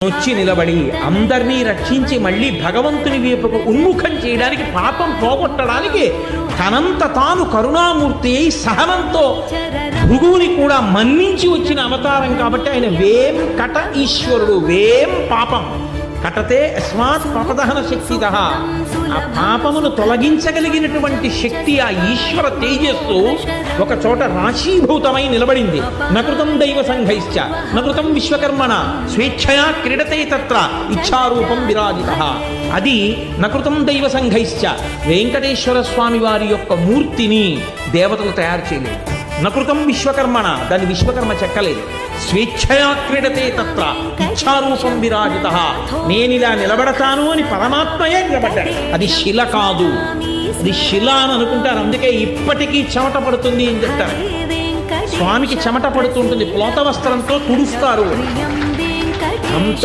వచ్చి నిలబడి అందరినీ రక్షించి మళ్ళీ భగవంతుని వైపుకు ఉన్ముఖం చేయడానికి, పాపం పోగొట్టడానికి తనంత తాను కరుణామూర్తి అయి సహనంతో భృగువుని కూడా మన్నించి వచ్చిన అవతారం కాబట్టి ఆయన వేం కట ఈశ్వరుడు. వేం పాపం కటతే అస్మాత్ పాపదహన శక్తిద. ఆ పాపమును తొలగించగలిగినటువంటి శక్తి, ఆ ఈశ్వర తేజస్సు ఒక చోట రాశీభూతమై నిలబడింది. నకృతం దైవ సంఘైశ్చ నకృతం విశ్వకర్మణ స్వేచ్ఛయా క్రీడతే తత్ర ఇచ్ఛారూపం విరాజిత. అది నకృతం దైవ సంఘైశ్చ. వెంకటేశ్వర స్వామి వారి యొక్క మూర్తిని దేవతలు తయారు చేయలేదు. నకృతం విశ్వకర్మణ, దాన్ని విశ్వకర్మ చెక్కలేదు. స్వేచ్ఛయా క్రీడతే తత్ర ఇచ్ఛారూపం విరాజిత. నేనిలా నిలబడతాను అని పరమాత్మయే నిలబడ్డాడు. అది శిల కాదు, అది శిల అని అనుకుంటారు. అందుకే ఇప్పటికీ చెమట పడుతుంది అని చెప్తారు. స్వామికి చెమట పడుతుంటుంది, ప్లోత వస్త్రంతో తుడుస్తారు.